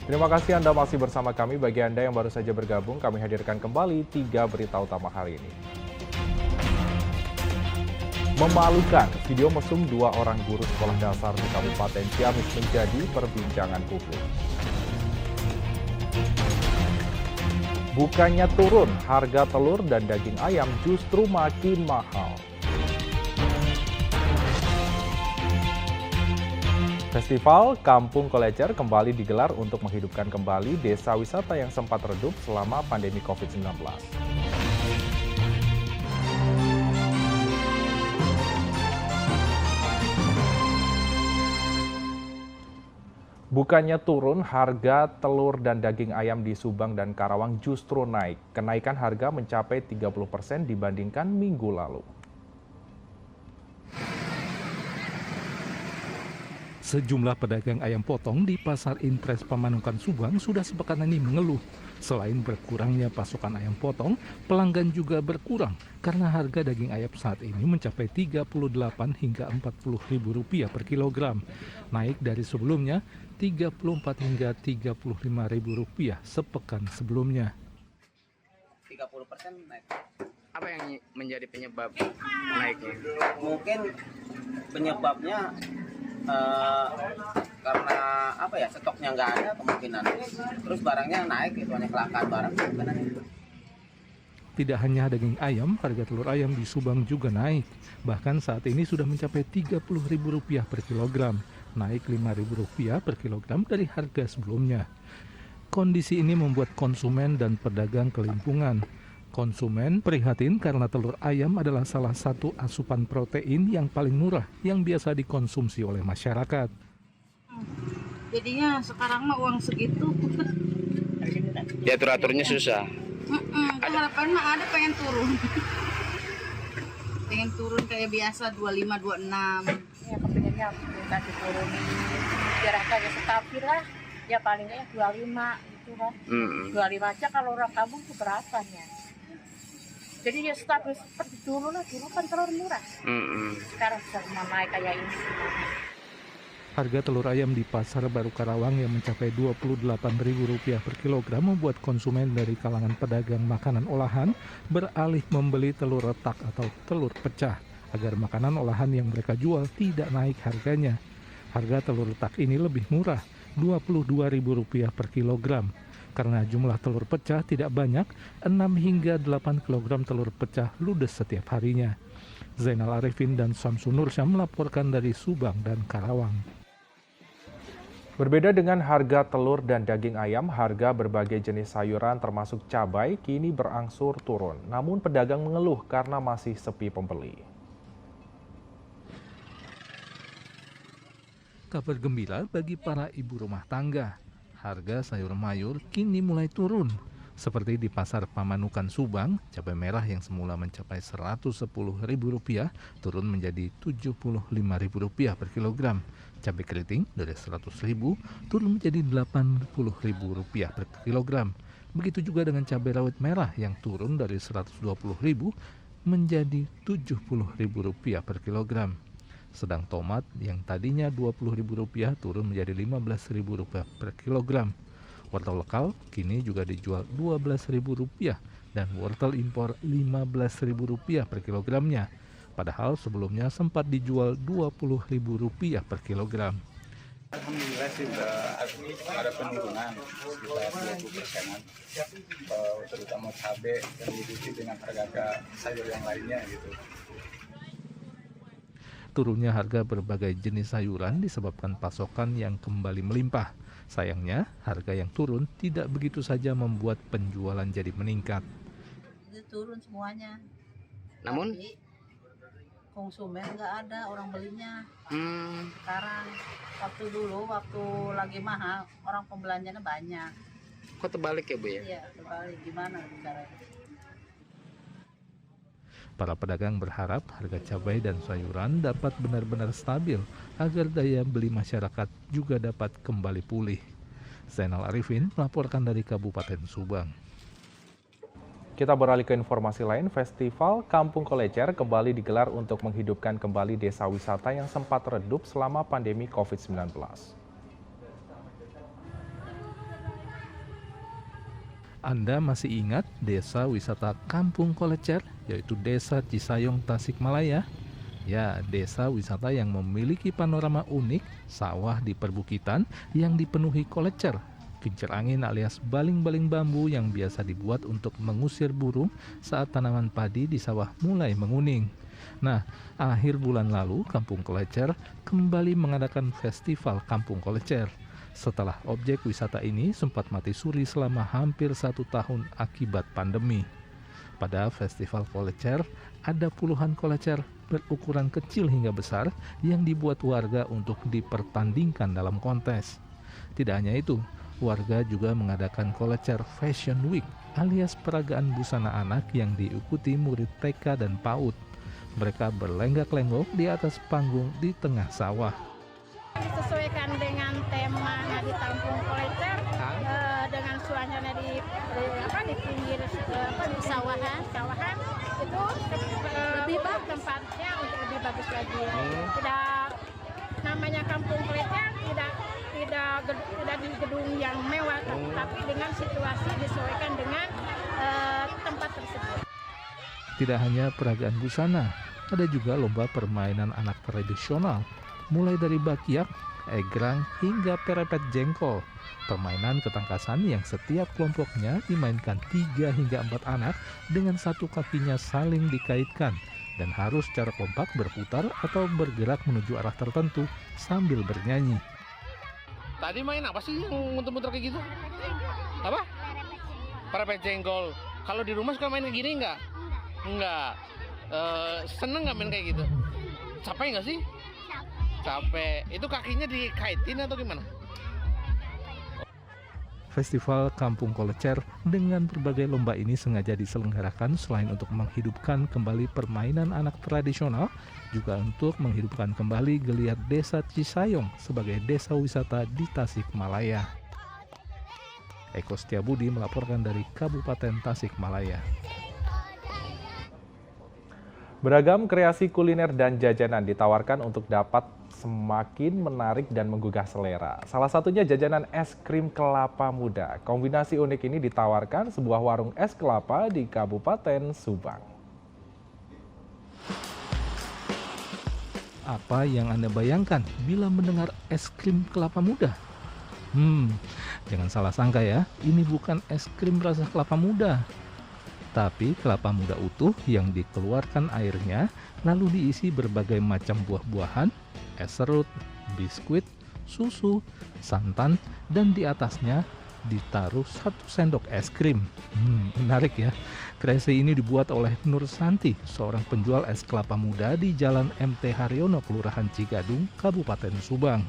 Terima kasih Anda masih bersama kami. Bagi Anda yang baru saja bergabung, kami hadirkan kembali 3 berita utama hari ini. Memalukan, video mesum 2 orang guru sekolah dasar di Kabupaten Ciamis menjadi perbincangan publik. Bukannya turun, harga telur dan daging ayam justru makin mahal. Festival Kampung Kolecer kembali digelar untuk menghidupkan kembali desa wisata yang sempat redup selama pandemi COVID-19. Bukannya turun, harga telur dan daging ayam di Subang dan Karawang justru naik. Kenaikan harga mencapai 30% dibandingkan minggu lalu. Sejumlah pedagang ayam potong di Pasar Intres Pamanukan Subang sudah sepekan ini mengeluh. Selain berkurangnya pasokan ayam potong, pelanggan juga berkurang karena harga daging ayam saat ini mencapai Rp38 hingga Rp40.000 per kilogram. Naik dari sebelumnya Rp34 hingga Rp35.000 sepekan sebelumnya. 30% naik. Apa yang menjadi penyebab naiknya? Mungkin penyebabnya karena apa ya, stoknya nggak ada kemungkinan. Terus barangnya naik, itu hanya kelangkaan barang kemungkinan itu. Tidak hanya daging ayam, harga telur ayam di Subang juga naik. Bahkan saat ini sudah mencapai Rp30.000 per kilogram, naik Rp5.000 per kilogram dari harga sebelumnya. Kondisi ini membuat konsumen dan pedagang kelimpungan. Konsumen prihatin karena telur ayam adalah salah satu asupan protein yang paling murah yang biasa dikonsumsi oleh masyarakat. Jadinya sekarang mah uang segitu. Diatur-aturnya susah. Harapan mah ada pengen turun. Pengen turun kayak biasa 25, 26. Ya kepengennya minta diturunin biar harganya stabil lah. Ya paling nggak ya 25 gitu kan. 25 aja kalau orang kampung itu berapanya. Jadi ya stabil seperti dulu lah, dulu kan telur murah. Sekarang bisa naik kayak ini. Harga telur ayam di Pasar Baru Karawang yang mencapai Rp28.000 per kilogram membuat konsumen dari kalangan pedagang makanan olahan beralih membeli telur retak atau telur pecah agar makanan olahan yang mereka jual tidak naik harganya. Harga telur retak ini lebih murah, Rp22.000 per kilogram. Karena jumlah telur pecah tidak banyak, 6 hingga 8 kg telur pecah ludes setiap harinya. Zainal Arifin dan Samsun Nursyam melaporkan dari Subang dan Karawang. Berbeda dengan harga telur dan daging ayam, harga berbagai jenis sayuran termasuk cabai kini berangsur turun. Namun pedagang mengeluh karena masih sepi pembeli. Kabar gembira bagi para ibu rumah tangga. Harga sayur mayur kini mulai turun. Seperti di Pasar Pamanukan Subang, cabai merah yang semula mencapai Rp110.000 turun menjadi Rp75.000 per kilogram. Cabai keriting dari Rp100.000 turun menjadi Rp80.000 per kilogram. Begitu juga dengan cabai rawit merah yang turun dari Rp120.000 menjadi Rp70.000 per kilogram. Sedang tomat yang tadinya Rp20.000 turun menjadi Rp15.000 per kilogram. Wortel lokal kini juga dijual Rp12.000 dan wortel impor Rp15.000 per kilogramnya. Padahal sebelumnya sempat dijual Rp20.000 per kilogram. Alhamdulillah sih ada penurunan sekitar 20%-an, terutama cabai dan diikuti dengan harga sayur yang lainnya gitu. Turunnya harga berbagai jenis sayuran disebabkan pasokan yang kembali melimpah. Sayangnya, harga yang turun tidak begitu saja membuat penjualan jadi meningkat. Itu turun semuanya. Namun, tapi konsumen nggak ada orang belinya. Sekarang waktu lagi mahal, orang pembelanjanya banyak. kok terbalik ya Bu ya? Iya, terbalik. Gimana caranya? Para pedagang berharap harga cabai dan sayuran dapat benar-benar stabil agar daya beli masyarakat juga dapat kembali pulih. Zainal Arifin melaporkan dari Kabupaten Subang. Kita beralih ke informasi lain, Festival Kampung Kolecer kembali digelar untuk menghidupkan kembali desa wisata yang sempat redup selama pandemi COVID-19. Anda masih ingat desa wisata Kampung Kolecer, yaitu Desa Cisayong, Tasikmalaya? Ya, desa wisata yang memiliki panorama unik, sawah di perbukitan yang dipenuhi kolecer, kincir angin alias baling-baling bambu yang biasa dibuat untuk mengusir burung saat tanaman padi di sawah mulai menguning. Nah, akhir bulan lalu Kampung Kolecer kembali mengadakan festival Kampung Kolecer. Setelah objek wisata ini sempat mati suri selama hampir 1 tahun akibat pandemi. Pada festival Kolecer, ada puluhan kolecer berukuran kecil hingga besar yang dibuat warga untuk dipertandingkan dalam kontes. Tidak hanya itu, warga juga mengadakan Kolecer Fashion Week alias peragaan busana anak yang diikuti murid TK dan PAUD. Mereka berlenggak-lenggok di atas panggung di tengah sawah. Disesuaikan dengan temanya di Kampung Kolecer, dengan suasana di pinggir di sawahan itu lebih bagus tempatnya untuk lebih bagus lagi. Tidak, namanya Kampung Kolecer tidak di gedung yang mewah, tapi dengan situasi disesuaikan dengan tempat tersebut. Tidak hanya peragaan busana, ada juga lomba permainan anak tradisional, mulai dari bakyak, egrang, hingga perepet jengkol. Permainan ketangkasan yang setiap kelompoknya dimainkan 3 hingga 4 anak dengan satu kakinya saling dikaitkan dan harus secara kompak berputar atau bergerak menuju arah tertentu sambil bernyanyi. Tadi main apa sih yang muter-muter kayak gitu? Apa? Perepet jengkol. Kalau di rumah suka main kayak gini nggak? Enggak. Seneng nggak main kayak gitu? Capek nggak sih? Capek. Itu kakinya dikaitin atau gimana? Festival Kampung Kolecer dengan berbagai lomba ini sengaja diselenggarakan selain untuk menghidupkan kembali permainan anak tradisional, juga untuk menghidupkan kembali geliat Desa Cisayong sebagai desa wisata di Tasikmalaya. Eko Setiabudi melaporkan dari Kabupaten Tasikmalaya. Beragam kreasi kuliner dan jajanan ditawarkan untuk dapat semakin menarik dan menggugah selera. Salah satunya jajanan es krim kelapa muda. Kombinasi unik ini ditawarkan sebuah warung es kelapa di Kabupaten Subang. Apa yang Anda bayangkan bila mendengar es krim kelapa muda? Jangan salah sangka ya, ini bukan es krim rasa kelapa muda, tapi kelapa muda utuh yang dikeluarkan airnya lalu diisi berbagai macam buah-buahan, es serut, biskuit, susu, santan, dan di atasnya ditaruh 1 sendok es krim. Menarik ya. Kreasi ini dibuat oleh Nur Santi, seorang penjual es kelapa muda di Jalan MT Haryono, Kelurahan Cigadung, Kabupaten Subang.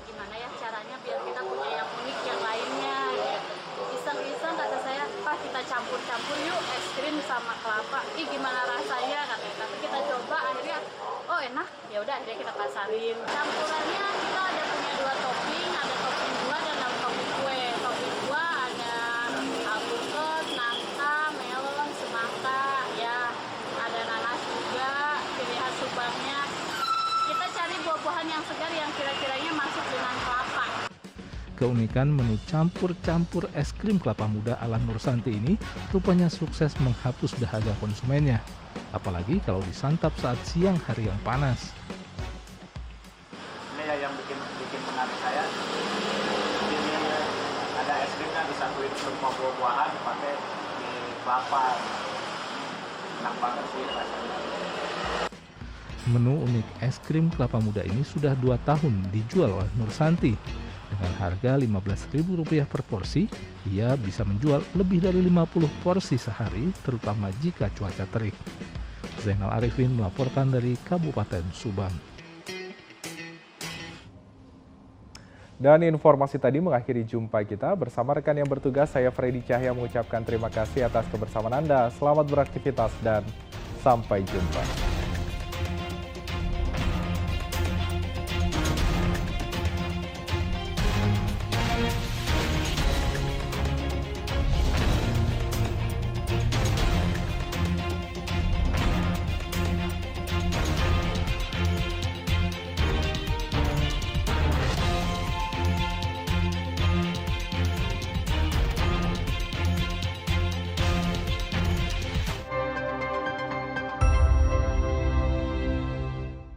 Gimana ya caranya biar kita punya yang unik yang lainnya gitu. Iseng-iseng kata saya, Pak kita campur-campur yuk es krim sama kelapa. Ih gimana rasanya katanya. Tapi kita coba akhirnya oh enak. Ya udah akhirnya kita pasarin. Campurannya kita ada punya 2 topping, ada topping buah dan ada topping kue. Topping buah ada alpukat, nangka, melon, semangka, ya ada nanas juga, pilih khas Subangnya. Kita cari buah-buahan yang segar yang kira-kiranya masuk dengan kelapa. Keunikan menu campur-campur es krim kelapa muda ala Nur Santi ini rupanya sukses menghapus dahaga konsumennya. Apalagi kalau disantap saat siang hari yang panas. Ini ya yang bikin menarik saya. Ini ada es krimnya disatuin semua buah-buahan pakai di kelapa. Enak banget sih rasanya. Menu unik es krim kelapa muda ini sudah 2 tahun dijual oleh Nur Santi. Dengan harga Rp15.000 per porsi, ia bisa menjual lebih dari 50 porsi sehari, terutama jika cuaca terik. Zainal Arifin melaporkan dari Kabupaten Subang. Dan informasi tadi mengakhiri jumpa kita. Bersama rekan yang bertugas, saya Freddy Cahya mengucapkan terima kasih atas kebersamaan Anda. Selamat beraktivitas dan sampai jumpa.